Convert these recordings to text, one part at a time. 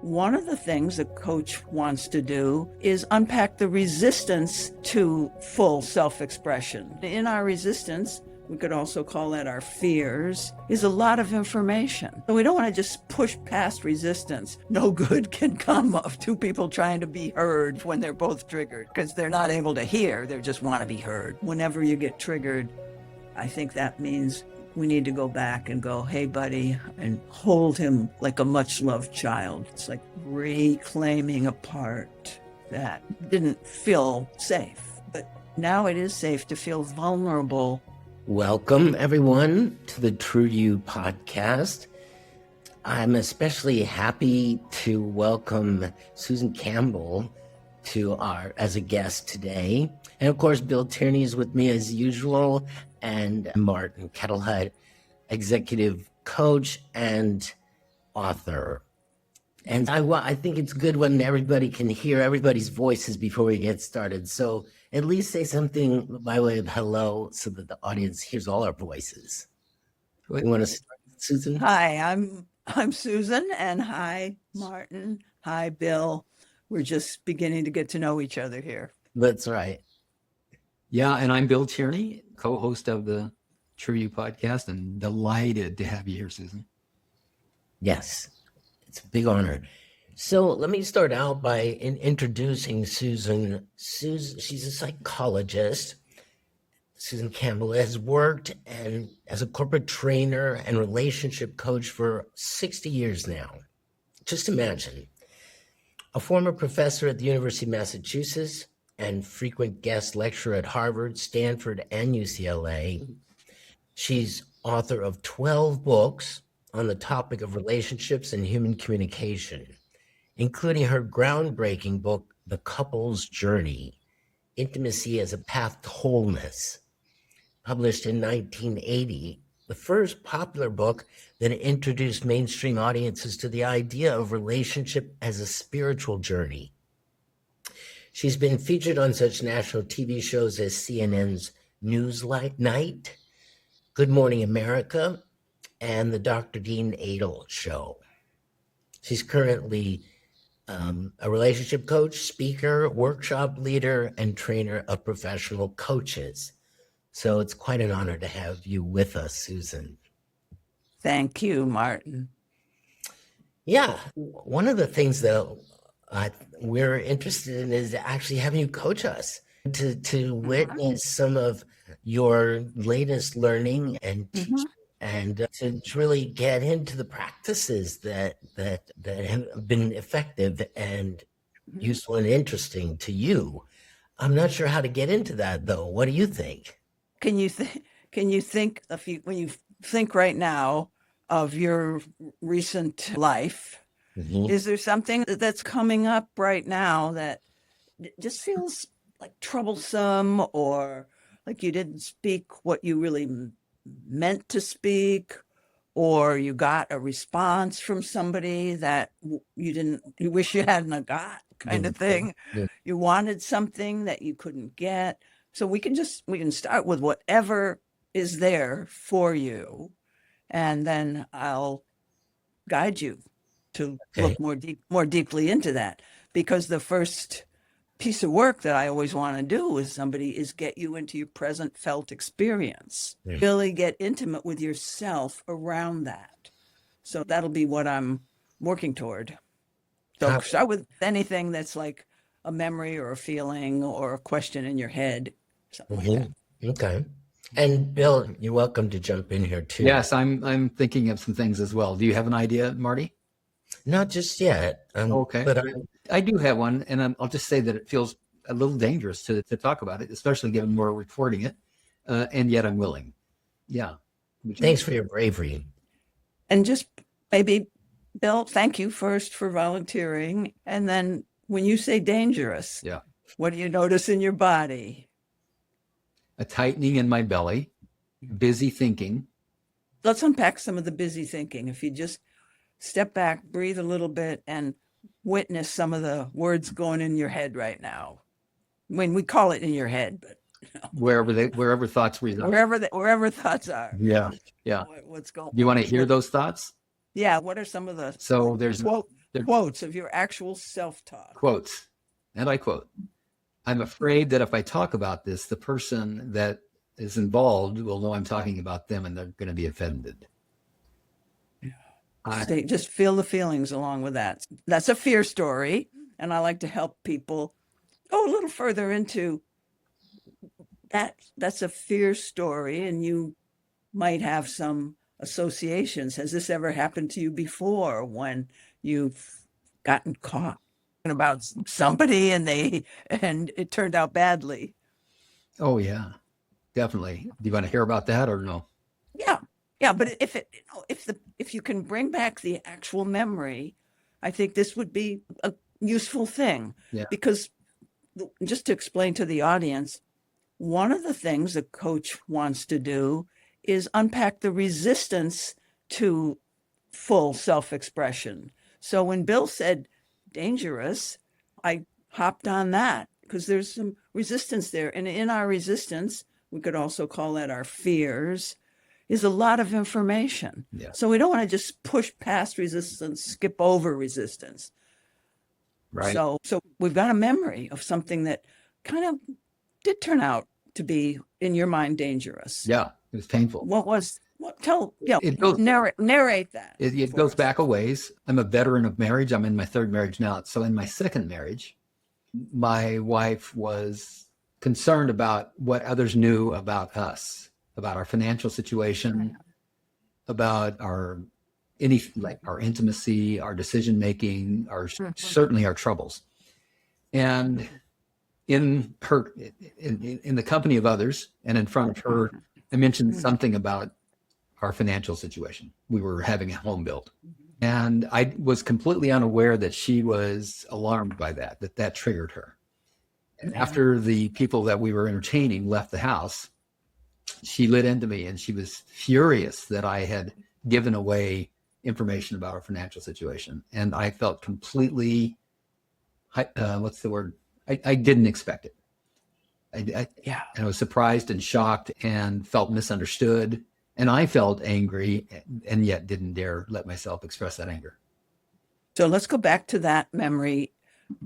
One of the things a coach wants to do is unpack the resistance to full self-expression. In our resistance, we could also call that our fears, is a lot of information. We don't want to just push past resistance. No good can come of two people trying to be heard when they're both triggered, because they're not able to hear, they just want to be heard. Whenever you get triggered, I think that means we need to go back and go, hey, buddy, and hold him like a much-loved child. It's like reclaiming a part that didn't feel safe. But now it is safe to feel vulnerable. Welcome, everyone, to the True You podcast. I'm especially happy to welcome Susan Campbell as a guest today. And of course, Bill Tierney is with me as usual, and Martin Kettlehut, executive coach and author. And I think it's good when everybody can hear everybody's voices before we get started. So at least say something by way of hello so that the audience hears all our voices. You want to start, Susan? Hi, I'm Susan, and hi, Martin. Hi, Bill. We're just beginning to get to know each other here. That's right. Yeah, and I'm Bill Tierney, co-host of the True You podcast, and delighted to have you here, Susan. Yes, it's a big honor. So let me start out by introducing Susan. She's a psychologist. Susan Campbell has worked as a corporate trainer and relationship coach for 60 years now. Just imagine. A former professor at the University of Massachusetts and frequent guest lecturer at Harvard, Stanford, and UCLA. She's author of 12 books on the topic of relationships and human communication, including her groundbreaking book, The Couple's Journey, Intimacy as a Path to Wholeness, published in 1980, the first popular book that introduced mainstream audiences to the idea of relationship as a spiritual journey. She's been featured on such national TV shows as CNN's Newsnight, Good Morning America, and the Dr. Dean Edel Show. She's currently a relationship coach, speaker, workshop leader, and trainer of professional coaches. So it's quite an honor to have you with us, Susan. Thank you, Martin. Yeah, one of the things that we're interested in is actually having you coach us to witness some of your latest learning and to really get into the practices that have been effective and useful and interesting to you. I'm not sure how to get into that, though. What do you think? Can you think when you think right now of your recent life, is there something that's coming up right now that just feels like troublesome, or like you didn't speak what you really meant to speak, or you got a response from somebody that you wish you hadn't got, kind of thing? Yeah. You wanted something that you couldn't get. So we can start with whatever is there for you, and then I'll guide you to look more deeply into that. Because the first piece of work that I always want to do with somebody is get you into your present felt experience. Yeah. Really get intimate with yourself around that. So that'll be what I'm working toward. So start with anything that's like a memory or a feeling or a question in your head. Something like that. Okay. And Bill, you're welcome to jump in here too. Yes, I'm thinking of some things as well. Do you have an idea, Marty? Not just yet. Okay. But I do have one, and I'll just say that it feels a little dangerous to talk about it, especially given we're recording it, and yet I'm willing. Yeah. Thanks for your bravery. And just maybe, Bill, thank you first for volunteering. And then when you say dangerous, what do you notice in your body? A tightening in my belly, busy thinking. Let's unpack some of the busy thinking. If you just step back, breathe a little bit, and witness some of the words going in your head right now. I mean, we call it in your head, but wherever thoughts reside. Wherever thoughts are. Yeah. What's going on? Do you want to hear those thoughts? Yeah. What are some of the? So there's quotes of your actual self-talk. Quotes, and I quote, "I'm afraid that if I talk about this, the person that is involved will know I'm talking about them and they're going to be offended." Just feel the feelings along with that. That's a fear story. And I like to help people go a little further into that. That's a fear story. And you might have some associations. Has this ever happened to you before when you've gotten caught about somebody and it turned out badly? Oh yeah, definitely. Do you want to hear about that or no? Yeah, but if you can bring back the actual memory, I think this would be a useful thing. Yeah. Because just to explain to the audience, one of the things a coach wants to do is unpack the resistance to full self-expression. So when Bill said dangerous, I hopped on that because there's some resistance there. And in our resistance, we could also call that our fears, is a lot of information. Yeah. So we don't want to just push past resistance, skip over resistance. Right. So we've got a memory of something that kind of did turn out to be, in your mind, dangerous. Yeah, it was painful. Narrate that. It goes back a ways. I'm a veteran of marriage. I'm in my third marriage now. So in my second marriage, my wife was concerned about what others knew about us, about our financial situation, about our intimacy, our decision making, certainly our troubles. And in the company of others and in front of her, I mentioned something about our financial situation. We were having a home built. And I was completely unaware that she was alarmed by that triggered her. And after the people that we were entertaining left the house, she lit into me and she was furious that I had given away information about our financial situation. And I felt completely, what's the word? I didn't expect it. And I was surprised and shocked and felt misunderstood. And I felt angry and yet didn't dare let myself express that anger. So let's go back to that memory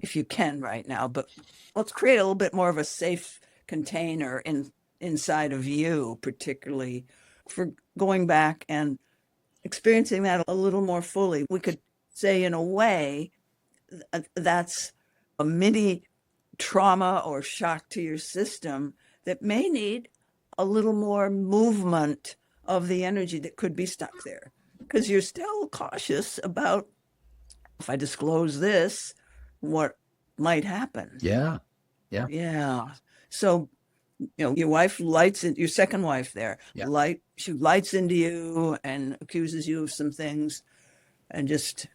if you can right now, but let's create a little bit more of a safe container inside of you, particularly for going back and experiencing that a little more fully. We could say, in a way, that's a mini trauma or shock to your system that may need a little more movement of the energy that could be stuck there, because you're still cautious about, if I disclose this, what might happen. Yeah. So, your wife your second wife there, she lights into you and accuses you of some things. And just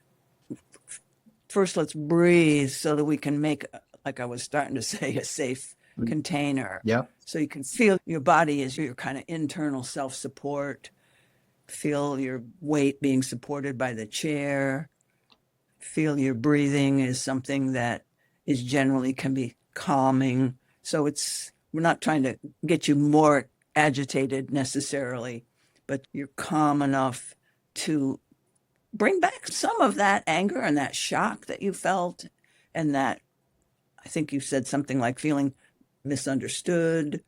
first, let's breathe so that we can make, like I was starting to say, a safe container. Yeah. So you can feel your body as your kind of internal self-support, feel your weight being supported by the chair, feel your breathing is something that is generally can be calming. So we're not trying to get you more agitated necessarily, but you're calm enough to bring back some of that anger and that shock that you felt. And that, I think you said something like feeling misunderstood.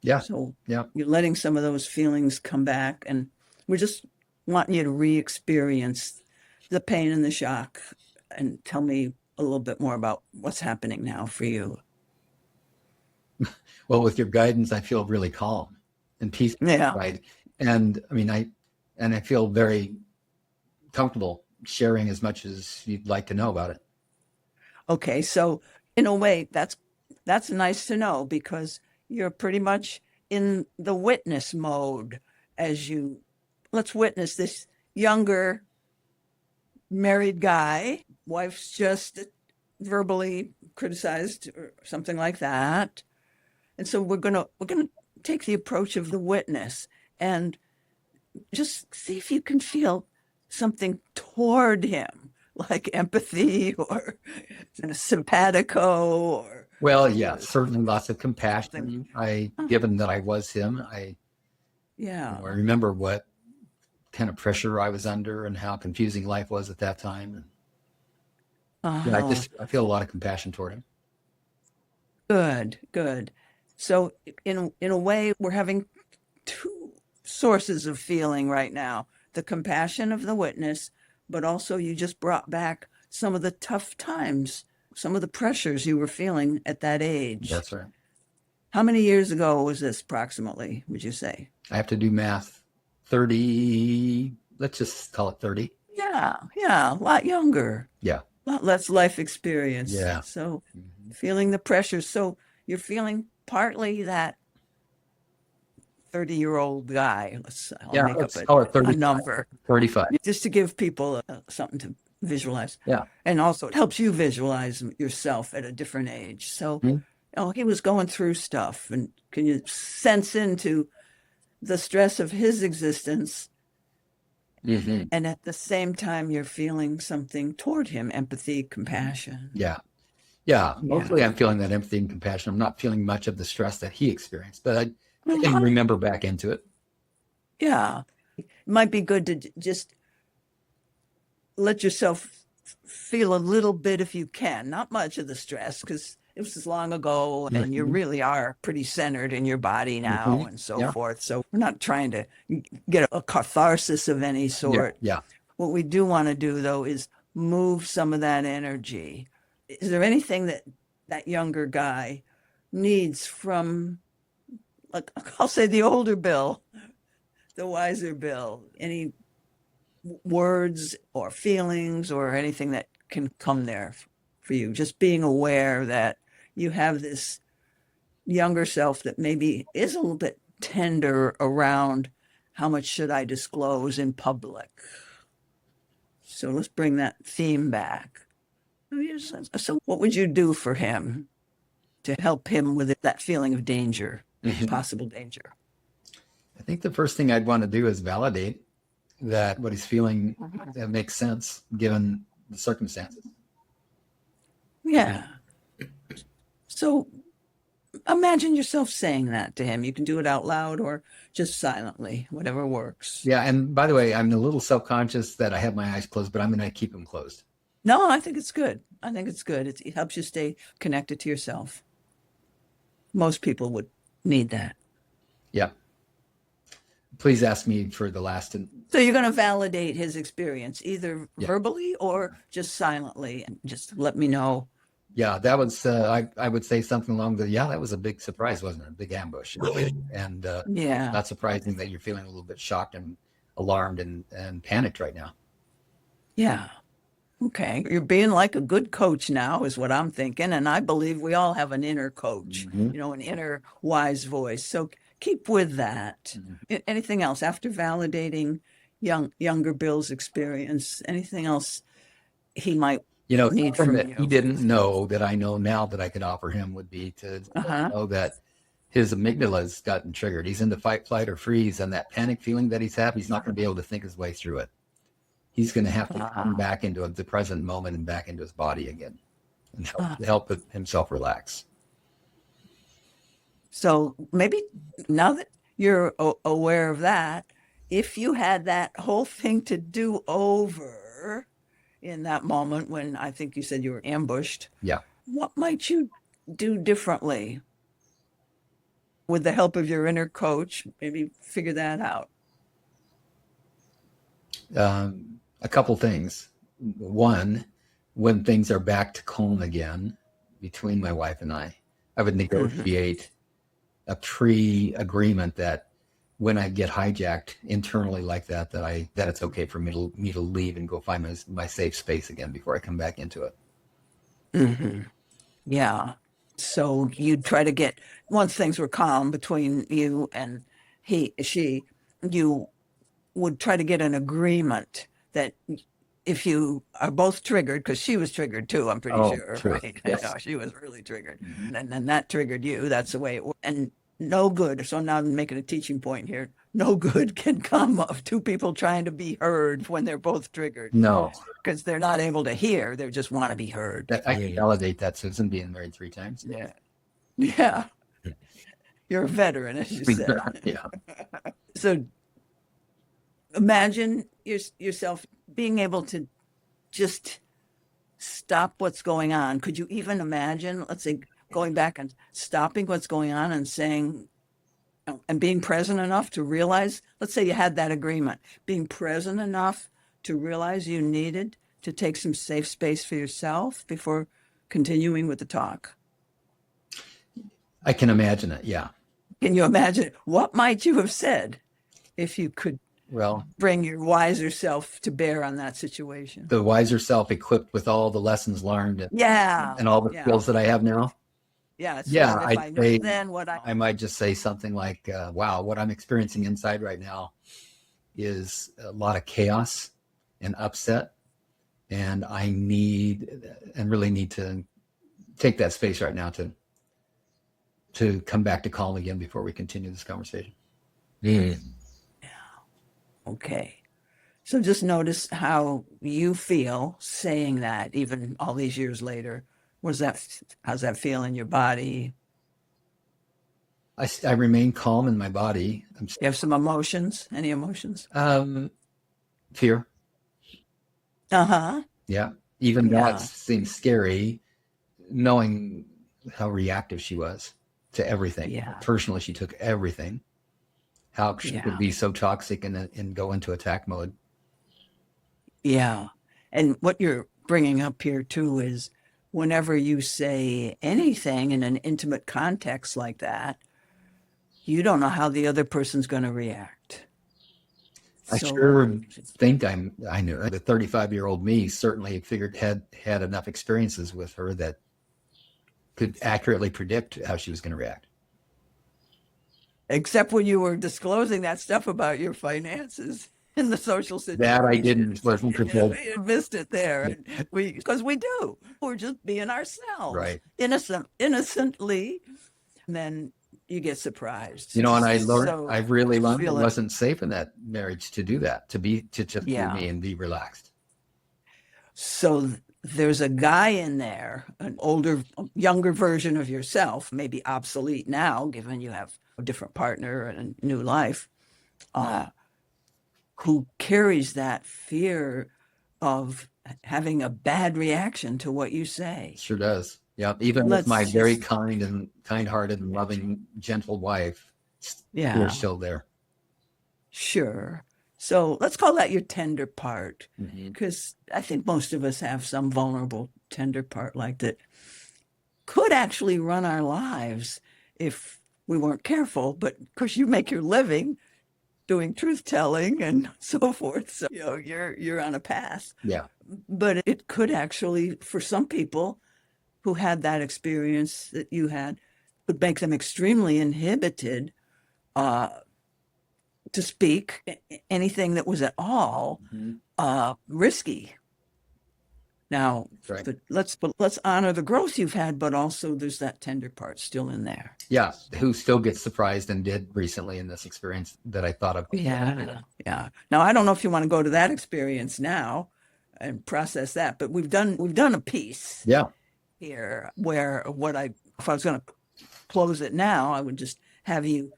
Yeah. So you're letting some of those feelings come back, and we're just wanting you to re-experience the pain and the shock, and tell me a little bit more about what's happening now for you. Well, with your guidance, I feel really calm and peaceful. Yeah. Right. And I mean, I feel very comfortable sharing as much as you'd like to know about it. Okay. So in a way, that's nice to know, because you're pretty much in the witness mode let's witness this younger married guy, wife's just verbally criticized or something like that. And so we're gonna take the approach of the witness and just see if you can feel something toward him, like empathy or simpatico or. Well, yeah, certainly lots of compassion. Given that I was him, I remember what kind of pressure I was under and how confusing life was at that time. Yeah, Uh-huh. I feel a lot of compassion toward him. Good, good. So in a way, we're having two sources of feeling right now: the compassion of the witness, but also you just brought back some of the tough times, some of the pressures you were feeling at that age. That's right. How many years ago was this approximately, would you say? I have to do math. 30, let's just call it 30. Yeah, a lot younger, Yeah. a lot less life experience. Yeah. So Mhm. feeling the pressure. So you're feeling partly that 30-year-old guy. I'll Yeah, make up let's call it a 35. number 35. just to give people something to visualize. Yeah. And also it helps you visualize yourself at a different age. So, Mhm. he was going through stuff. And can you sense into the stress of his existence? Mhm. And at the same time, you're feeling something toward him, empathy, compassion. Yeah. Yeah. Yeah. Mostly I'm feeling that empathy and compassion. I'm not feeling much of the stress that he experienced, but I can Uh-huh. remember back into it. Yeah. It might be good to just let yourself feel a little bit if you can, not much of the stress, because it was long ago and you Mhm. really are pretty centered in your body now Mhm. and so Yeah. forth. So we're not trying to get a catharsis of any Yeah. sort. Yeah. What we do want to do, though, is move some of that energy. Is there anything that that younger guy needs from, like, I'll say the older Bill, the wiser Bill? Any words or feelings or anything that can come there for you? Just being aware that you have this younger self that maybe is a little bit tender around how much should I disclose in public. So let's bring that theme back. So what would you do for him to help him with that feeling of danger, Mhm. possible danger? I think the first thing I'd want to do is validate that what he's feeling that makes sense given the circumstances. Yeah. So imagine yourself saying that to him. You can do it out loud or just silently, whatever works. Yeah. And by the way, I'm a little self-conscious that I have my eyes closed, but I'm going to keep them closed. No, I think it's good. I think it's good. It helps you stay connected to yourself. Most people would need that. Yeah. Please ask me for the last. So you're going to validate his experience either Yeah. verbally or just silently, and just let me know. Yeah, that was, I would say something along the, yeah, that was a big surprise, wasn't it? A big ambush. And Yeah. not surprising that you're feeling a little bit shocked and alarmed and panicked right now. Yeah. Okay. You're being like a good coach now, is what I'm thinking. And I believe we all have an inner coach, Mhm. an inner wise voice. So keep with that. Anything else after validating younger Bill's experience? Anything else he might need Something from that he you? didn't know that I know now that I could offer him would be to Uh-huh. know that his amygdala has gotten triggered. He's into fight, flight, or freeze, and that panic feeling that he's having, he's not going to be able to think his way through it. He's going to have to come back into the present moment and back into his body again and help himself relax. So maybe now that you're aware of that, if you had that whole thing to do over in that moment when I think you said you were ambushed, Yeah. what might you do differently with the help of your inner coach? Maybe figure that out. A couple things. One, when things are back to calm again between my wife and I would negotiate a pre-agreement that when I get hijacked internally like that, that it's okay for me to leave and go find my safe space again before I come back into it. Mm-hmm. Yeah. So you'd try to get, once things were calm between you and she, you would try to get an agreement that if you are both triggered, because she was triggered too, I'm pretty sure, sure. right? Yes. She was really triggered. And then that triggered you. That's the way it worked. And no good. So now I'm making a teaching point here. No good can come of two people trying to be heard when they're both triggered. No. Because they're not able to hear. They just want to be heard. I can validate that, Susan, being married 3 times. Yeah. Yeah. You're a veteran, as you said. Yeah. So imagine yourself being able to just stop what's going on. Could you even imagine, let's say, going back and stopping what's going on and saying, and being present enough to realize, let's say you had that agreement, being present enough to realize you needed to take some safe space for yourself before continuing with the talk? I can imagine it. Yeah. Can you imagine what might you have said if you could Well, bring your wiser self to bear on that situation? the wiser self equipped with all the lessons learned and all the skills that I have now. Yeah. So Yeah, if I'd I knew say- then what I might just say something like, wow, what I'm experiencing inside right now is a lot of chaos and upset. And I really need to take that space right now to come back to calm again before we continue this conversation. Okay. So just notice how you feel saying that, even all these years later. How's that feel in your body? I remain calm in my body. You have some emotions? Any emotions? Fear. Uh-huh. Yeah. Even Yeah. that seems scary, knowing how reactive she was to everything. Yeah. Personally, she took everything. How she Yeah. could be so toxic and go into attack mode. Yeah. And what you're bringing up here too is whenever you say anything in an intimate context like that, you don't know how the other person's going to react. I sure think I knew it. The 35-year-old me certainly had enough experiences with her that could accurately predict how she was going to react. Except when you were disclosing that stuff about your finances in the social situation. That I wasn't prepared. You missed it there. Because we do. We're just being ourselves. Right. Innocently. And then you get surprised. And I've really learned it feel it. wasn't safe in that marriage to do that, to just be Yeah. me and be relaxed. So there's a guy in there, an younger version of yourself, maybe obsolete now, given you have a different partner and a new life, who carries that fear of having a bad reaction to what you say. Sure does. Yeah. Even with my very kind-hearted and loving, gentle wife, you're still there. Sure. So let's call that your tender part, Mm-hmm. because I think most of us have some vulnerable tender part like that could actually run our lives if we weren't careful. But of course, you make your living doing truth telling and so forth. So you're on a path. Yeah. But it could actually, for some people who had that experience that you had, would make them extremely inhibited to speak anything that was at all risky. Now, Right. but let's honor the growth you've had, but also there's that tender part still in there. Yeah. Who still gets surprised and did recently in this experience that I thought of. Yeah. Now, I don't know if you want to go to that experience now and process that, but we've done a piece Yeah. here where if I was going to close it now, I would just have you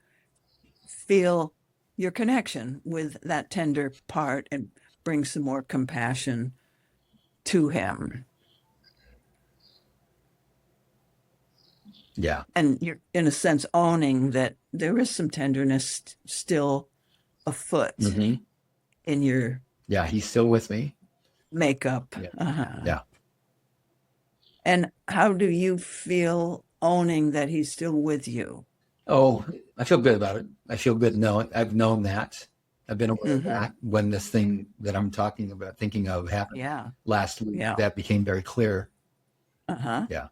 feel your connection with that tender part and bring some more compassion to him. Yeah. And you're, in a sense, owning that there is some tenderness still afoot Mm-hmm. in your Yeah. He's still with me. makeup. Yeah. Yeah. And how do you feel owning that he's still with you? Oh, I feel good about it. I feel good knowing I've known that. I've been aware of that when this thing that I'm thinking of happened last week. Yeah. That became very clear. Yeah.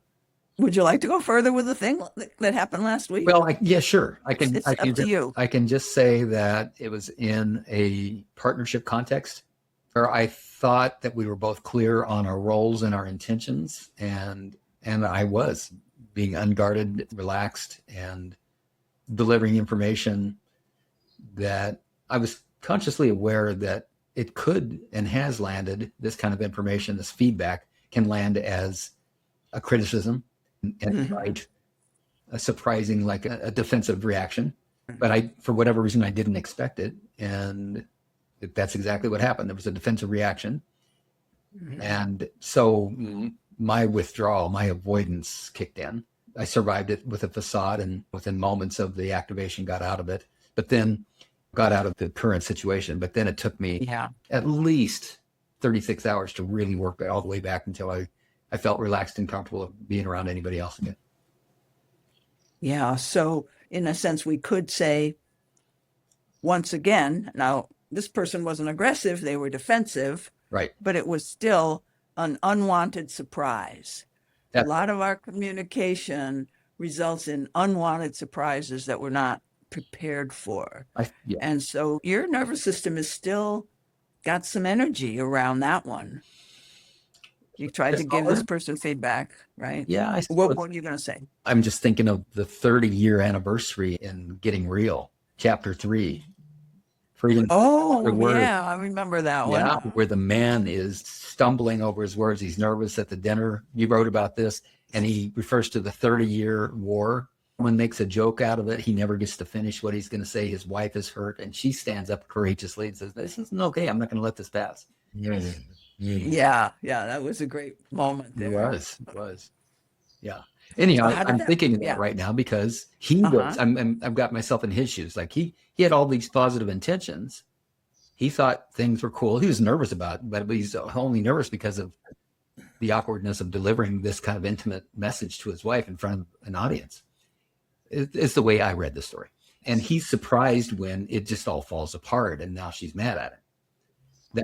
Would you like to go further with the thing that happened last week? Well, sure. It's up to you. I can just say that it was in a partnership context where I thought that we were both clear on our roles and our intentions, and I was being unguarded, relaxed, and delivering information that I was consciously aware that it could and has landed. This kind of information, this feedback, can land as a criticism and right, a surprising, like a defensive reaction. But for whatever reason, I didn't expect it. And that's exactly what happened. There was a defensive reaction. And so my withdrawal, my avoidance kicked in. I survived it with a facade, and within moments of the activation got out of it, but then got out of the current situation. But then it took me at least 36 hours to really work all the way back until I felt relaxed and comfortable of being around anybody else again. Yeah. So in a sense, we could say, once again, now this person wasn't aggressive, they were defensive, Right. but it was still an unwanted surprise. That- A lot of our communication results in unwanted surprises that we're not prepared for. Yeah. And so your nervous system is still got some energy around that one. You tried to give this person feedback, right? Yeah. What are you going to say? I'm just thinking of the 30-year anniversary in Getting Real, chapter 3. Freedom. Oh, word. yeah, I remember that one. Yeah, where the man is stumbling over his words. He's nervous at the dinner. You wrote about this, and he refers to the 30-year war. Someone makes a joke out of it. He never gets to finish what he's going to say. His wife is hurt, and she stands up courageously and says, "This isn't okay. I'm not going to let this pass." Yeah, that was a great moment there. It was. Yeah. Anyhow, I'm thinking of that right now because he was, I've got myself in his shoes. Like he had all these positive intentions. He thought things were cool. He was nervous about it, but he's only nervous because of the awkwardness of delivering this kind of intimate message to his wife in front of an audience. It's the way I read the story. And he's surprised when it just all falls apart and now she's mad at him.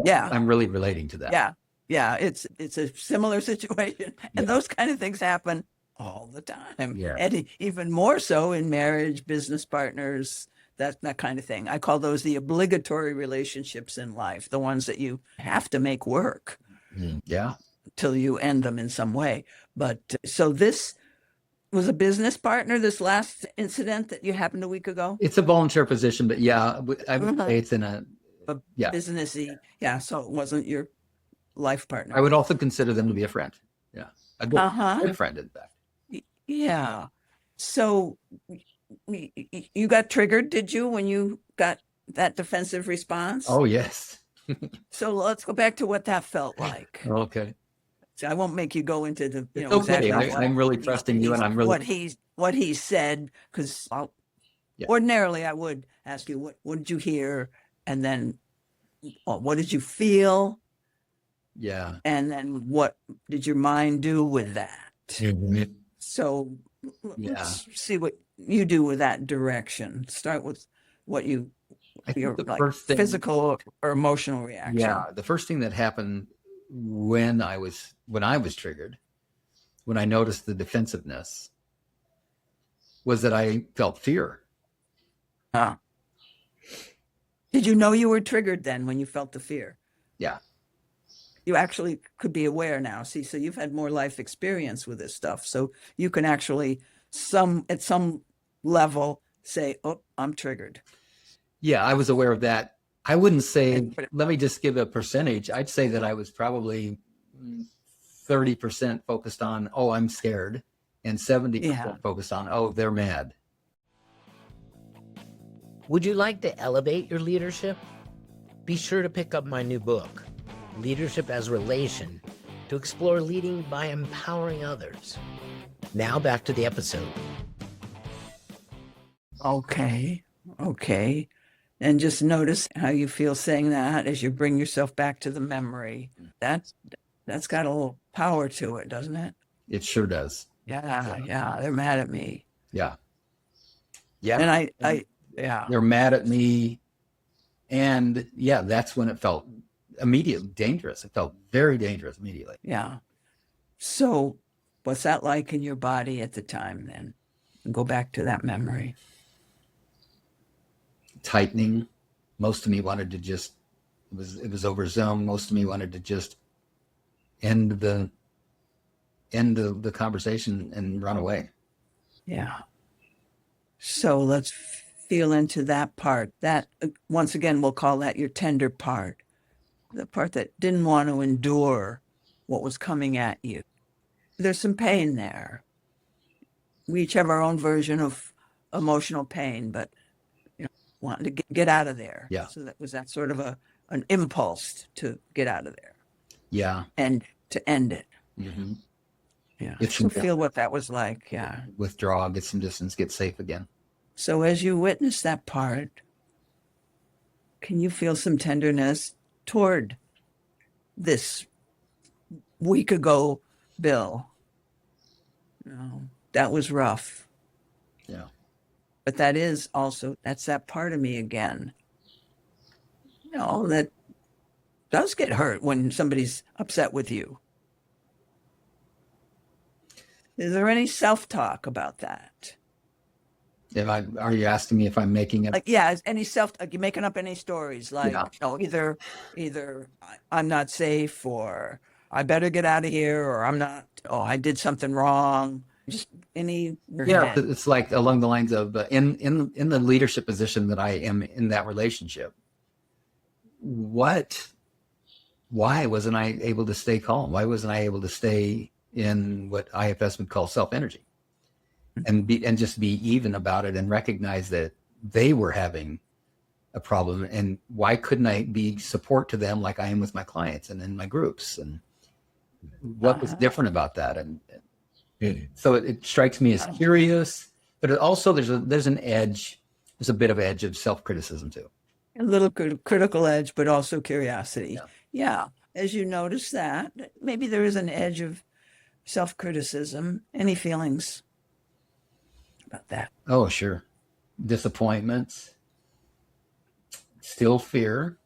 I'm really relating to that. Yeah. It's a similar situation. And those kind of things happen all the time. Yeah. And even more so in marriage, business partners, that kind of thing. I call those the obligatory relationships in life, the ones that you have to make work. Yeah. Till you end them in some way. But so this was a business partner, this last incident that you happened a week ago? It's a volunteer position, but I would say it's in a businessy. Yeah. So it wasn't your life partner. I would also consider them to be a friend. Yeah. A good friend, in fact. Yeah. So you got triggered, did you, when you got that defensive response? Oh, yes. So let's go back to what that felt like. Okay. So I won't make you go into the, exactly. I'm really trusting you, and I'm really what he said, because ordinarily I would ask you, what did you hear, and then what did you feel? Yeah. And then what did your mind do with that? Mm-hmm. So let's see what you do with that direction. Start with what your physical or emotional reaction. Yeah. The first thing that happened when I was triggered, when I noticed the defensiveness, was that I felt fear. Did you know you were triggered then when you felt the fear? Yeah. You actually could be aware now. See, so you've had more life experience with this stuff. So you can actually at some level say, oh, I'm triggered. Yeah, I was aware of that. I wouldn't say, let me just give a percentage. I'd say that I was probably 30% focused on, oh, I'm scared, and 70% focused on, oh, they're mad. Would you like to elevate your leadership? Be sure to pick up my new book, Leadership as Relation, to explore leading by empowering others. Now back to the episode. Okay. And just notice how you feel saying that as you bring yourself back to the memory. That's got a little power to it, doesn't it? It sure does. Yeah. They're mad at me. Yeah. And they're mad at me. And that's when it felt immediately dangerous. It felt very dangerous immediately. Yeah. So what's that like in your body at the time then? Go back to that memory. Tightening. Most of me wanted to just, it was over Zoom. Most of me wanted to just end the conversation and run away. Yeah. So let's feel into that part. That, once again, we'll call that your tender part. The part that didn't want to endure what was coming at you. There's some pain there. We each have our own version of emotional pain, but wanting to get out of there. Yeah. So that was that sort of an impulse to get out of there. Yeah. and to end it. Mm-hmm. Yeah. Get So some feel what that was like. Yeah. withdraw, get some distance, get safe again. So as you witness that part, can you feel some tenderness toward this week ago Bill? No, that was rough. Yeah. But that's that part of me again. That does get hurt when somebody's upset with you. Is there any self-talk about that? Are you asking me if I'm making it? Like, yeah, like you making up any stories like, Yeah. either I'm not safe, or I better get out of here, or I did something wrong. Just Yeah, it's like along the lines of in the leadership position that I am in that relationship. Why wasn't I able to stay calm? Why wasn't I able to stay in what IFS would call self-energy and just be even about it and recognize that they were having a problem? And why couldn't I be support to them like I am with my clients and in my groups? And what was different about that? And so it strikes me as curious, but also there's an edge. There's a bit of edge of self-criticism too. A little critical edge, but also curiosity. Yeah. As you notice that, maybe there is an edge of self-criticism. Any feelings about that? Oh, sure. Disappointments, still fear,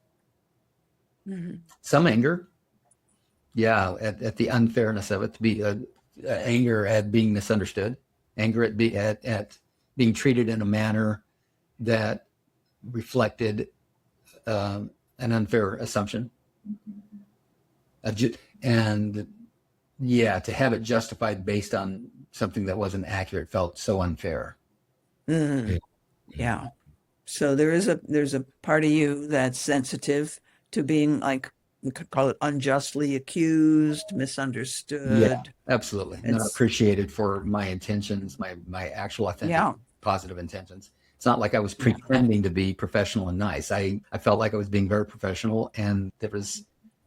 some anger. Yeah, at the unfairness of it, to be anger at being misunderstood, anger at being treated in a manner that reflected an unfair assumption, and to have it justified based on something that wasn't accurate felt so unfair. Yeah. So there's a part of you that's sensitive to being, like, we could call it unjustly accused, misunderstood. Yeah, absolutely. Not appreciated for my intentions, my actual authentic positive intentions. It's not like I was pretending to be professional and nice. I felt like I was being very professional, and there was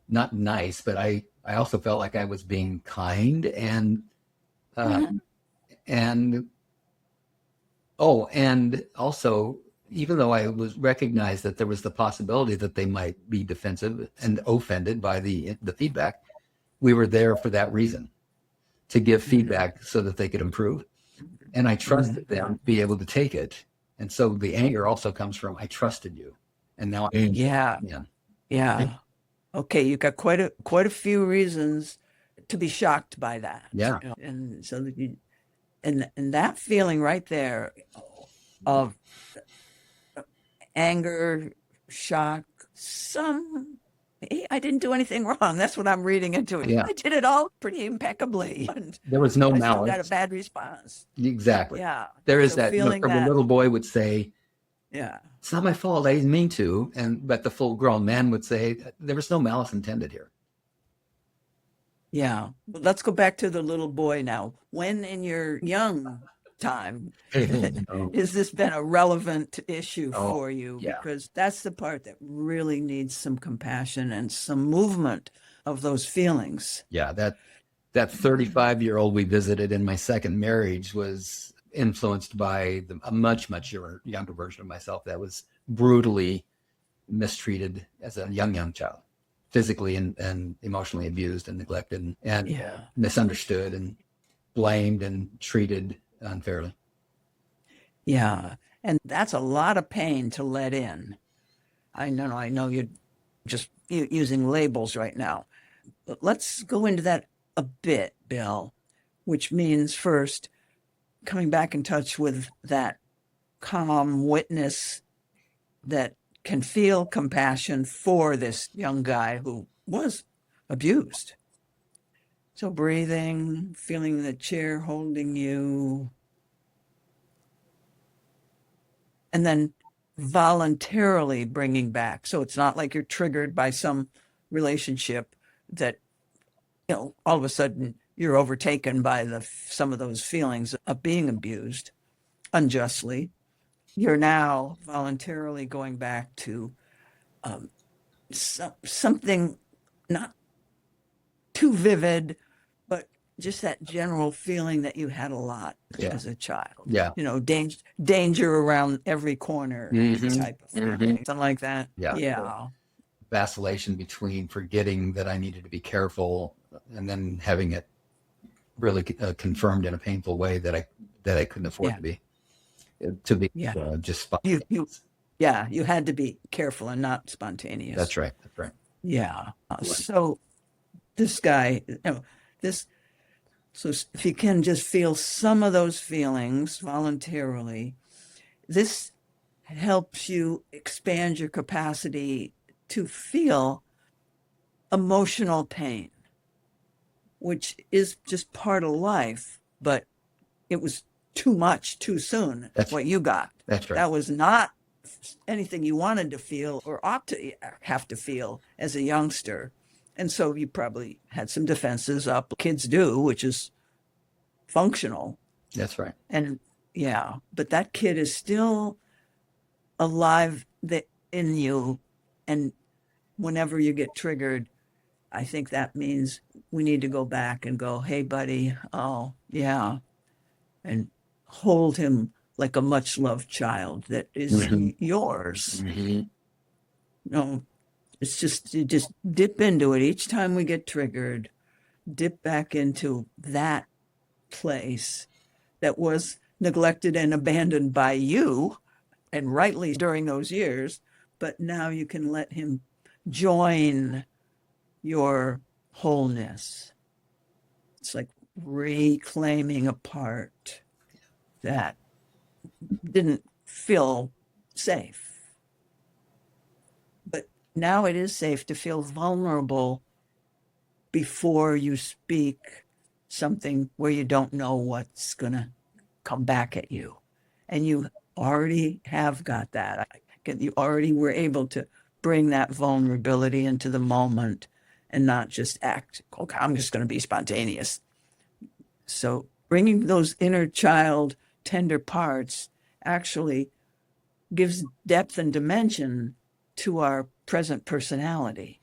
not nice, but I also felt like I was being kind and also, even though I was recognized that there was the possibility that they might be defensive and offended by the feedback, we were there for that reason, to give feedback so that they could improve. And I trusted them to be able to take it. And so the anger also comes from, I trusted you. And now Yeah. Okay, you got quite a few reasons to be shocked by that. Yeah. And so and that feeling right there of anger, shock, I didn't do anything wrong. That's what I'm reading into it. Yeah. I did it all pretty impeccably. And there was no I malice. got a bad response. Exactly. Yeah. There is So that. feeling The that, little boy would say, yeah, it's not my fault. I didn't mean to. But the full grown man would say, there was no malice intended here. yeah. But let's go back to the little boy now. When in your young time has this been a relevant issue for you? Yeah. Because that's the part that really needs some compassion and some movement of those feelings. Yeah, that 35-year-old we visited in my second marriage was influenced by a much younger version of myself that was brutally mistreated as a young child, physically and emotionally abused and neglected and misunderstood and blamed and treated unfairly. Yeah. And that's a lot of pain to let in. I know you're just using labels right now, but let's go into that a bit, Bill, which means first coming back in touch with that calm witness that can feel compassion for this young guy who was abused. So breathing, feeling the chair holding you, and then voluntarily bringing back. So it's not like you're triggered by some relationship that, all of a sudden you're overtaken by some of those feelings of being abused unjustly. You're now voluntarily going back to something not too vivid, but just that general feeling that you had a lot as a child. Yeah. You know, danger around every corner type of feeling, something like that. Yeah. Yeah. Vacillation between forgetting that I needed to be careful and then having it really confirmed in a painful way that I couldn't afford to be just spontaneous. You had to be careful and not spontaneous. That's right. Yeah. So this guy, so if you can just feel some of those feelings voluntarily, this helps you expand your capacity to feel emotional pain, which is just part of life, but it was too much too soon. That's what you got. That's right. That was not anything you wanted to feel or ought to have to feel as a youngster. And so you probably had some defenses up. Kids do, which is functional. That's right. And but that kid is still alive in you. And whenever you get triggered, I think that means we need to go back and go, hey, buddy, and hold him like a much loved child that is yours. No, it's just, you just dip into it. Each time we get triggered, dip back into that place that was neglected and abandoned by you, and rightly during those years, but now you can let him join your wholeness. It's like reclaiming a part that didn't feel safe. But now it is safe to feel vulnerable before you speak something where you don't know what's going to come back at you. And you already have got that. You already were able to bring that vulnerability into the moment and not just act, okay, I'm just going to be spontaneous. So bringing those inner child tender parts actually gives depth and dimension to our present personality.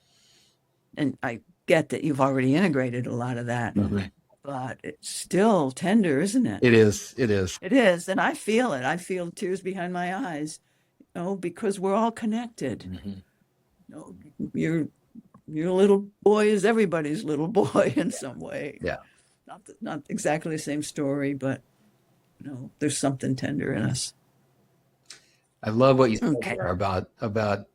And I get that you've already integrated a lot of that, but it's still tender, isn't it? It is. It is. And I feel it. I feel tears behind my eyes, because we're all connected. Your little boy is everybody's little boy in some way. Yeah. Not exactly the same story, but there's something tender in us. I love what you said there about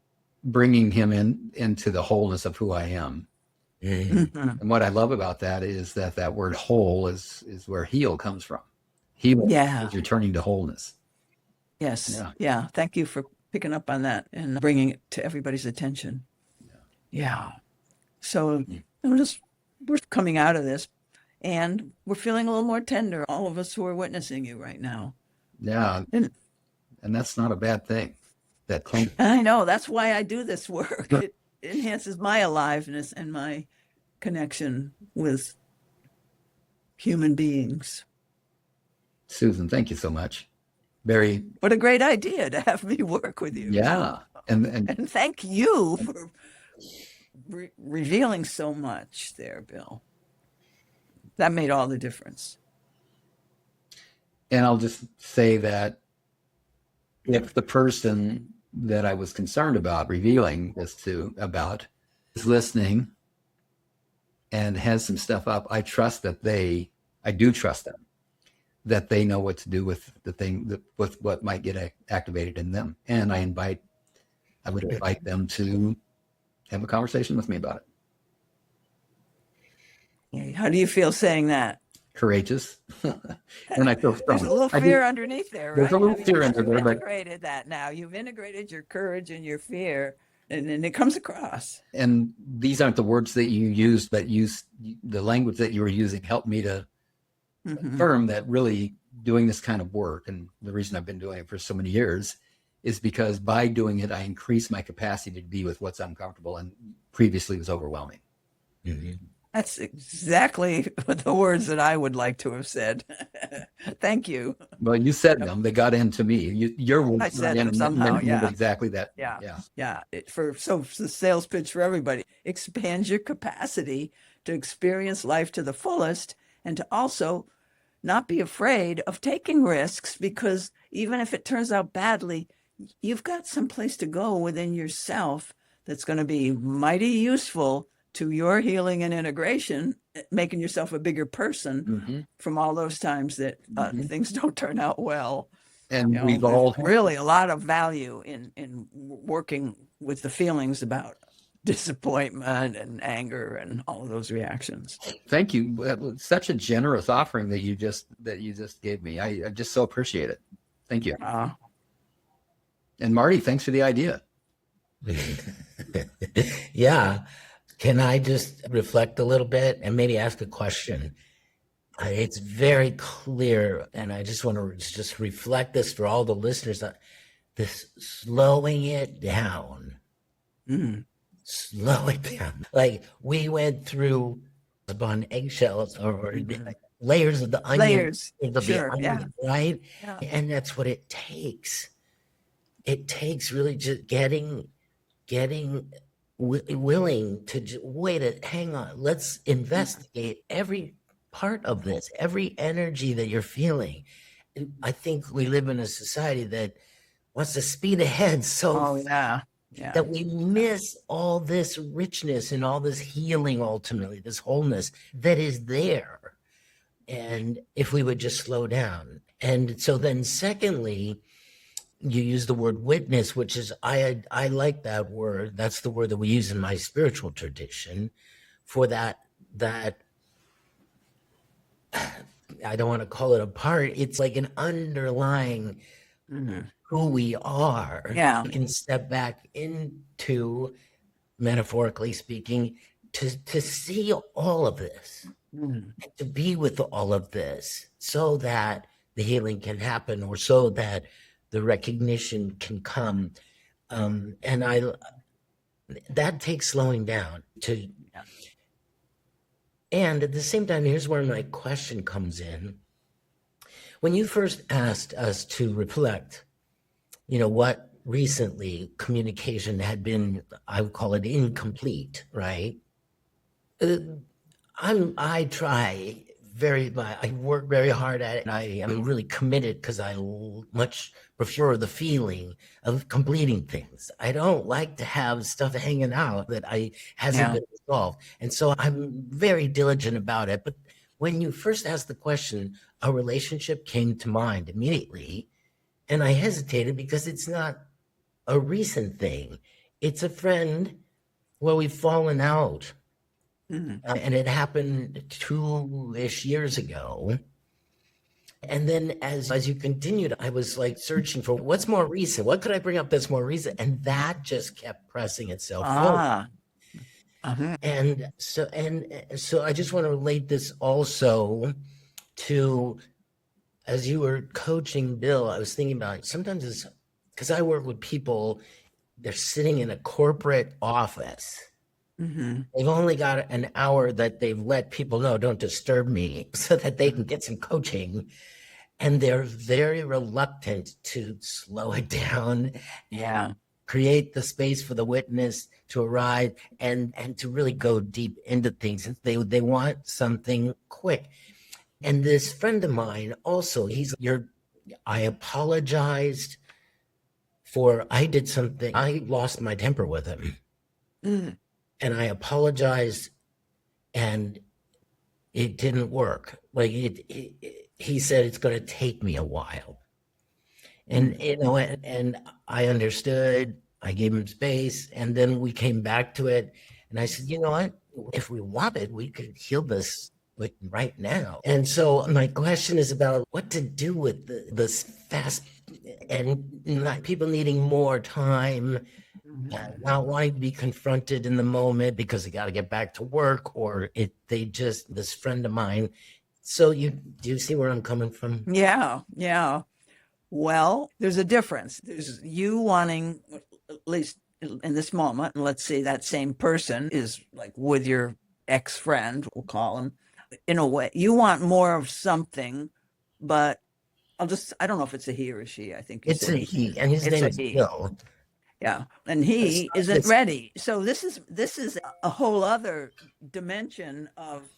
bringing him into the wholeness of who I am. And what I love about that is that word whole is where heal comes from. Heal is returning to wholeness. Yes. Yeah. Thank you for picking up on that and bringing it to everybody's attention. Yeah. So we're coming out of this and we're feeling a little more tender, all of us who are witnessing you right now. Yeah. And that's not a bad thing. I know. That's why I do this work. It enhances my aliveness and my connection with human beings. Susan, thank you so much. What a great idea to have me work with you. Yeah. And thank you for revealing so much there, Bill. That made all the difference. And I'll just say that if the person that I was concerned about revealing this about is listening and has some stuff up, I trust that I do trust them, that they know what to do with the thing, with what might get activated in them. And I would invite them to have a conversation with me about it. How do you feel saying that? Courageous. And I feel strong. There's a little fear underneath there, right? There's a little fear under there. You've integrated that now. You've integrated your courage and your fear, and it comes across. And these aren't the words that you used, but the language that you were using helped me to affirm that really doing this kind of work, and the reason I've been doing it for so many years, is because by doing it, I increase my capacity to be with what's uncomfortable and previously was overwhelming. That's exactly the words that I would like to have said. Thank you. Well, you said them. They got into me. Your words I said them somehow, exactly that. Yeah. The sales pitch for everybody. Expand your capacity to experience life to the fullest, and to also not be afraid of taking risks, because even if it turns out badly, you've got some place to go within yourself that's going to be mighty useful to your healing and integration, making yourself a bigger person from all those times that things don't turn out well. And we've all really a lot of value in working with the feelings about disappointment and anger and all of those reactions. Thank you. That was such a generous offering that you just gave me. I just so appreciate it. Thank you. And Marty, thanks for the idea. Yeah. Can I just reflect a little bit and maybe ask a question? It's very clear, and I just want to just reflect this for all the listeners, this slowing it down. Slow it down. Like we went through on eggshells or layers of the onion. Right? Yeah. And that's what it takes. It takes really just getting willing to wait, hang on, let's investigate every part of this, every energy that you're feeling. I think we live in a society that wants to speed ahead that we miss all this richness and all this healing, ultimately, this wholeness that is there. And if we would just slow down. And so then secondly, you use the word witness, which is, I like that word. That's the word that we use in my spiritual tradition for that I don't want to call it a part. It's like an underlying who we are. Yeah. We can step back into, metaphorically speaking, to see all of this, to be with all of this so that the healing can happen, or so that the recognition can come. And that takes slowing down to, and at the same time, here's where my question comes in. When you first asked us to reflect, what recently communication had been, I would call it incomplete, right? I try I work very hard at it, and I am really committed because I much prefer the feeling of completing things. I don't like to have stuff hanging out that hasn't been resolved. And so I'm very diligent about it. But when you first asked the question, a relationship came to mind immediately. And I hesitated because it's not a recent thing. It's a friend where we've fallen out. And it happened 2-ish years ago. And then as you continued, I was like searching for what's more recent. What could I bring up that's more recent? And that just kept pressing itself forward. And so I just want to relate this also to, as you were coaching Bill, I was thinking about sometimes it's because I work with people, they're sitting in a corporate office. They've only got an hour that they've let people know, don't disturb me, so that they can get some coaching. And they're very reluctant to slow it down. Yeah. Create the space for the witness to arrive and to really go deep into things. They want something quick. And this friend of mine also, I apologized I did something. I lost my temper with him. And I apologized, and it didn't work. Like he said, it's going to take me a while. And, and I understood, I gave him space, and then we came back to it. And I said, you know what, if we wanted, we could heal this right now. And so my question is about what to do with this fast, and people needing more time, not wanting to be confronted in the moment because they got to get back to work, or this friend of mine. So do you see where I'm coming from? Yeah. Well, there's a difference. There's you wanting, at least in this moment, and let's say that same person is like with your ex-friend, we'll call him, in a way. You want more of something, but I don't know if it's a he or a she. I think it's a he, and his name is Bill. Yeah. And he isn't It's- ready. So this is a whole other dimension of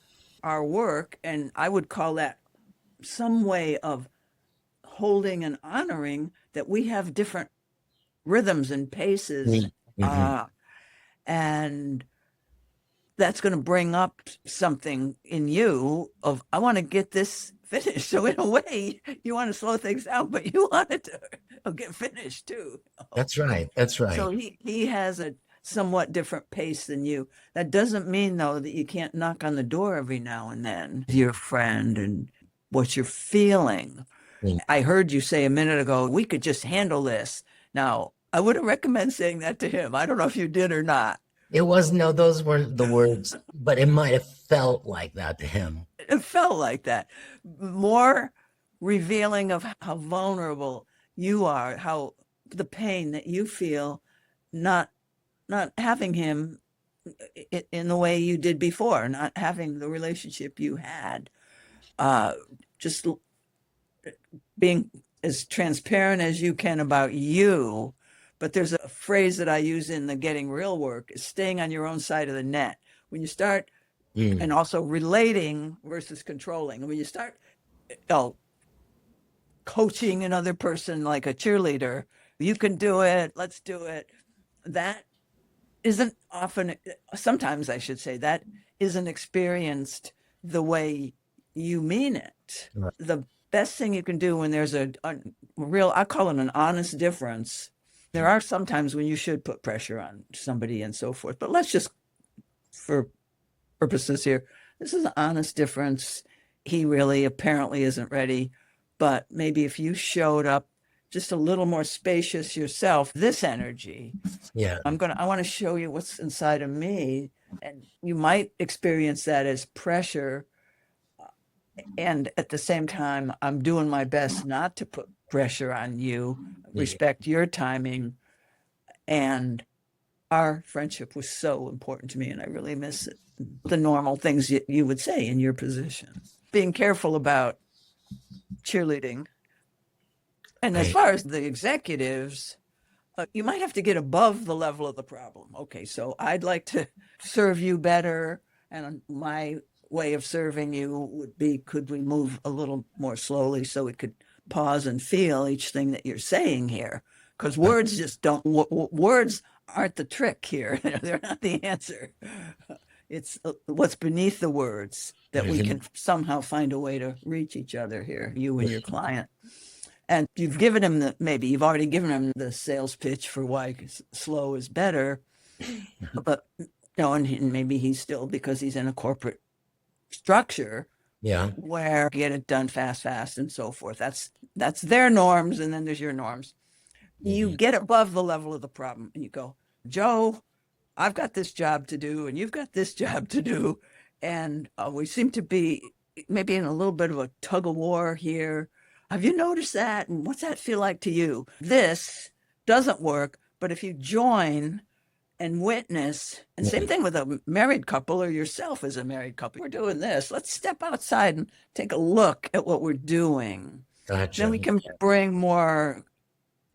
our work. And I would call that some way of holding and honoring that we have different rhythms and paces. Mhm. And that's going to bring up something in you of, I want to get this finished. So in a way, you want to slow things down, but you want it to get finished too. That's right. That's right. So he has a somewhat different pace than you. That doesn't mean though that you can't knock on the door every now and then, your friend, and what you're feeling. Mm. I heard you say a minute ago, we could just handle this. Now, I wouldn't recommend saying that to him. I don't know if you did or not. It was, no, those weren't the words, but it might have felt like that to him. It felt like that. More revealing of how vulnerable you are, how the pain that you feel, not having him in the way you did before, not having the relationship you had. Just being as transparent as you can about you. But there's a phrase that I use in the Getting Real work, is staying on your own side of the net. When you start, and also relating versus controlling. When you start coaching another person like a cheerleader, you can do it, let's do it. That isn't often, sometimes I should say, that isn't experienced the way you mean it. Right. The best thing you can do when there's a real, I call it an honest difference. There are some times when you should put pressure on somebody and so forth, but let's just, for purposes here, this is an honest difference. He really apparently isn't ready, but maybe if you showed up just a little more spacious yourself, this energy, Yeah. I want to show you what's inside of me. And you might experience that as pressure. And at the same time, I'm doing my best not to put pressure on you, respect your timing. And our friendship was so important to me, and I really miss it. The normal things you would say in your position. Being careful about cheerleading. And as far as the executives, you might have to get above the level of the problem. Okay, so I'd like to serve you better, and my way of serving you would be, could we move a little more slowly so we could pause and feel each thing that you're saying here? Because words just don't, words aren't the trick here. They're not the answer. It's what's beneath the words that we can somehow find a way to reach each other here, you and your client. And you've given him maybe you've already given him the sales pitch for why slow is better, but and maybe he's still, because he's in a corporate structure, where get it done fast and so forth. That's their norms, and then there's your norms. You get above the level of the problem and you go, Joe, I've got this job to do and you've got this job to do, and we seem to be maybe in a little bit of a tug of war here. Have you noticed that? And what's that feel like to you? This doesn't work, but if you join and witness, and same thing with a married couple or yourself as a married couple, we're doing this. Let's step outside and take a look at what we're doing. Gotcha. Then we can bring more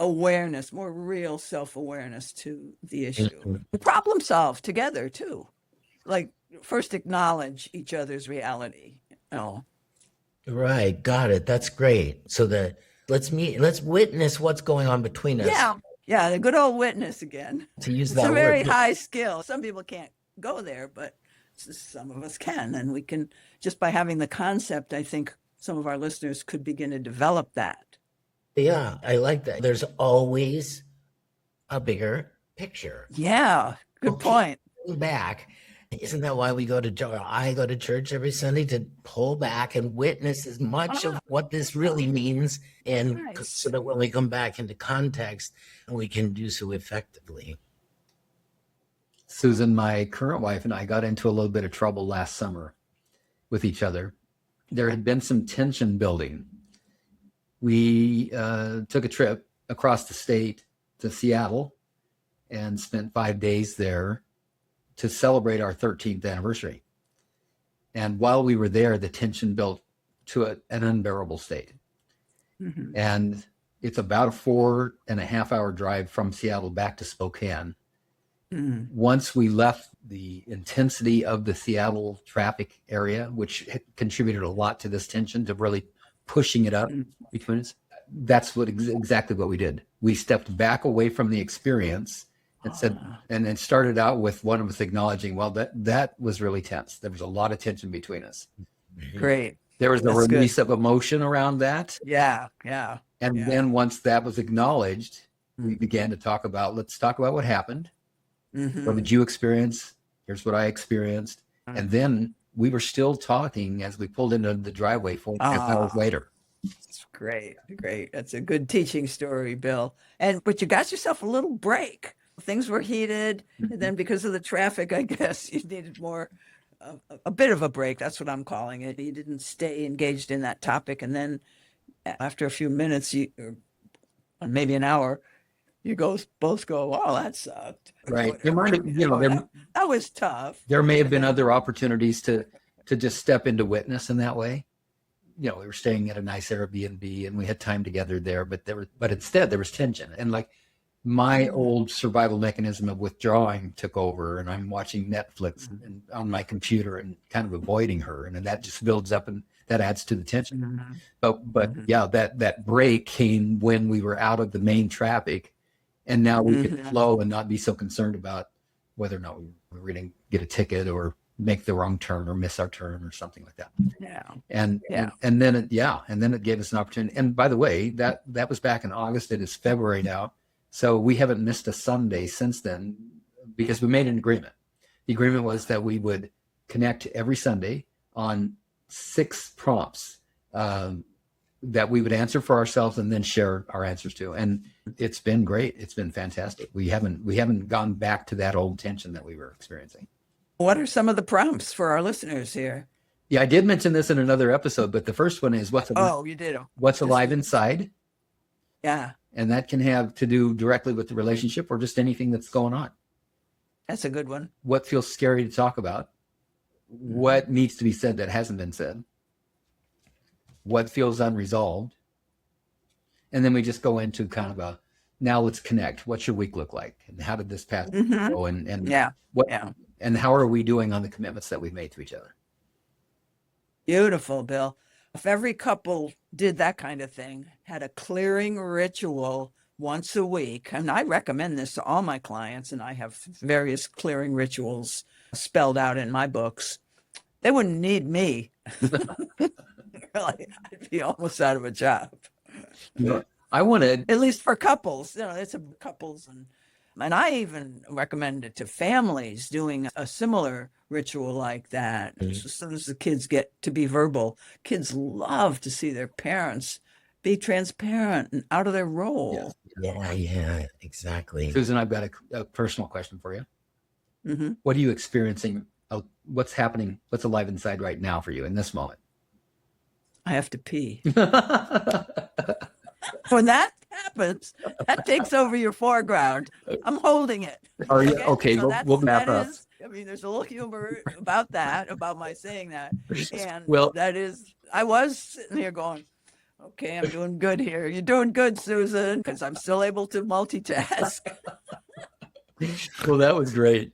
awareness, more real self-awareness to the issue. Problem solve together too. Like, first acknowledge each other's reality. Right. Got it. That's great. So let's witness what's going on between us. Yeah, the good old witness again. To use It's that a very word. high skill. Some people can't go there, but some of us can. And we can, just by having the concept, I think some of our listeners could begin to develop that. Yeah, I like that. There's always a bigger picture. Yeah, good point. Back. Isn't that why we go to I go to church every Sunday, to pull back and witness as much of what this really means, and so that when we come back into context, we can do so effectively. Susan, my current wife, and I got into a little bit of trouble last summer with each other. There had been some tension building. We took a trip across the state to Seattle and spent 5 days there to celebrate our 13th anniversary. And while we were there, the tension built to an unbearable state. And It's about a 4.5 hour drive from Seattle back to Spokane. Once we left the intensity of the Seattle traffic area, which contributed a lot to this tension, to really pushing it up between us, that's exactly what we did. We stepped back away from the experience and said, and then started out with one of us acknowledging, well, that was really tense. There was a lot of tension between us. Great. There was a release of emotion around that. Yeah. And then once that was acknowledged, we began to talk about, let's talk about what happened. What did you experience? Here's what I experienced. And then we were still talking as we pulled into the driveway 4.5 hours later. That's great. That's a good teaching story, Bill. But you got yourself a little break. Things were heated. And then because of the traffic, I guess you needed a bit of a break. That's what I'm calling it. You didn't stay engaged in that topic. And then after a few minutes, or maybe an hour, you both go, wow, that sucked. Right. There might have, that was tough. There may have been other opportunities to just step into witness in that way. We were staying at a nice Airbnb and we had time together there, but instead there was tension. And like my old survival mechanism of withdrawing took over, and I'm watching Netflix and on my computer and kind of avoiding her. And then that just builds up and that adds to the tension. But yeah, that break came when we were out of the main traffic. And now we could flow and not be so concerned about whether or not we were going to get a ticket or make the wrong turn or miss our turn or something like that. And then it gave us an opportunity. And by the way, that was back in August. It is February now. So we haven't missed a Sunday since then because we made an agreement. The agreement was that we would connect every Sunday on 6 prompts that we would answer for ourselves and then share our answers to. And it's been great. It's been fantastic. We haven't gone back to that old tension that we were experiencing. What are some of the prompts for our listeners here? Yeah, I did mention this in another episode, but the first one is you did. What's alive inside? Yeah. And that can have to do directly with the relationship or just anything that's going on. That's a good one. What feels scary to talk about? What needs to be said that hasn't been said? What feels unresolved? And then we just go into kind of now let's connect. What's your week look like? And how did this past go? And how are we doing on the commitments that we've made to each other? Beautiful, Bill. If every couple did that kind of thing, had a clearing ritual once a week, and I recommend this to all my clients, and I have various clearing rituals spelled out in my books, they wouldn't need me. Really, I'd be almost out of a job. I wanted, at least for couples, it's couples, and I even recommend it to families doing a similar ritual like that. As soon as the kids get to be verbal, kids love to see their parents be transparent and out of their role. Yeah, exactly. Susan, I've got a personal question for you. What are you experiencing? What's happening? What's alive inside right now for you in this moment? I have to pee. When that happens, that takes over your foreground. I'm holding it. Are you okay? So we'll wrap up. There's a little humor about that, about my saying that. And that is, I was sitting here going, okay, I'm doing good here. You're doing good, Susan, because I'm still able to multitask. Well, that was great.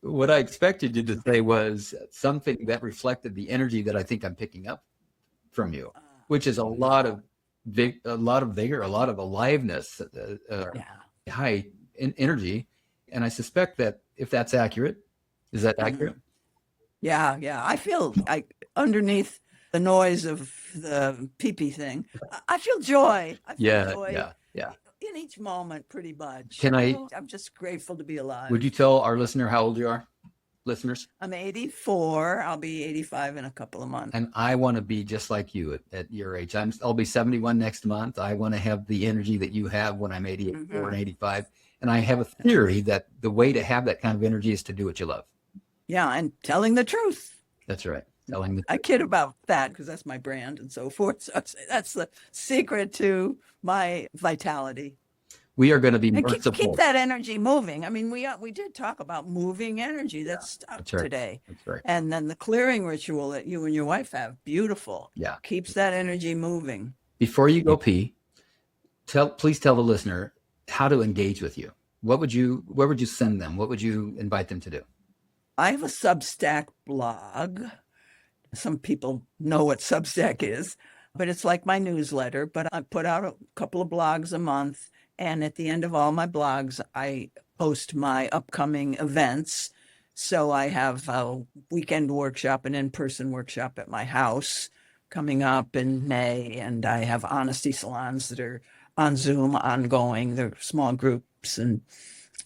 What I expected you to say was something that reflected the energy that I think I'm picking up from you, which is a lot of vigor, a lot of aliveness, high energy. And I suspect that if that's accurate, is that accurate? Yeah. I feel like underneath the noise of the pee-pee thing, I feel joy. I feel joy. Yeah. In each moment, pretty much. I'm just grateful to be alive. Would you tell our listener how old you are? Listeners? I'm 84. I'll be 85 in a couple of months. And I want to be just like you at your age. I'll be 71 next month. I want to have the energy that you have when I'm 84 and 85. And I have a theory that the way to have that kind of energy is to do what you love. Yeah, and telling the truth. That's right. I kid about that because that's my brand and so forth. So that's the secret to my vitality. We are going to be merciful. Keep that energy moving. I mean, we did talk about moving energy. That's right. Today. That's right. And then the clearing ritual that you and your wife have, beautiful. Yeah. Keeps that energy moving. Before you go pee, Please tell the listener how to engage with you. Where would you send them? What would you invite them to do? I have a Substack blog. Some people know what Substack is, but it's like my newsletter. But I put out a couple of blogs a month. And at the end of all my blogs, I post my upcoming events. So I have a weekend workshop, an in-person workshop at my house coming up in May. And I have honesty salons that are on Zoom ongoing. They're small groups. And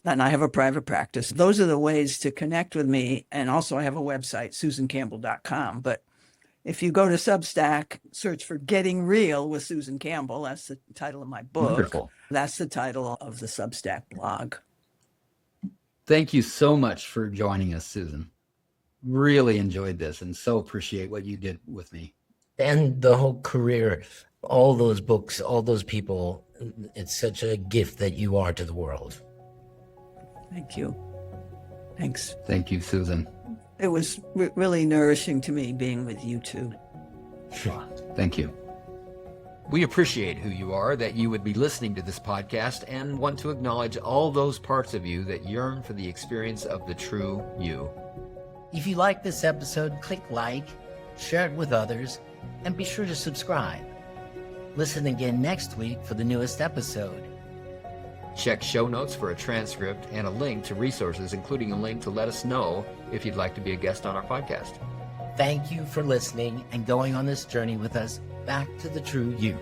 I have a private practice. Those are the ways to connect with me. And also I have a website, susancampbell.com. But if you go to Substack, search for Getting Real with Susan Campbell. That's the title of my book. Wonderful. That's the title of the Substack blog. Thank you so much for joining us, Susan. Really enjoyed this and so appreciate what you did with me. And the whole career, all those books, all those people, it's such a gift that you are to the world. Thank you. Thanks. Thank you, Susan. It was really nourishing to me being with you two. Thank you. We appreciate who you are, that you would be listening to this podcast, and want to acknowledge all those parts of you that yearn for the experience of the true you. If you like this episode, click like, share it with others, and be sure to subscribe. Listen again next week for the newest episode. Check show notes for a transcript and a link to resources, including a link to let us know if you'd like to be a guest on our podcast. Thank you for listening and going on this journey with us back to the true you.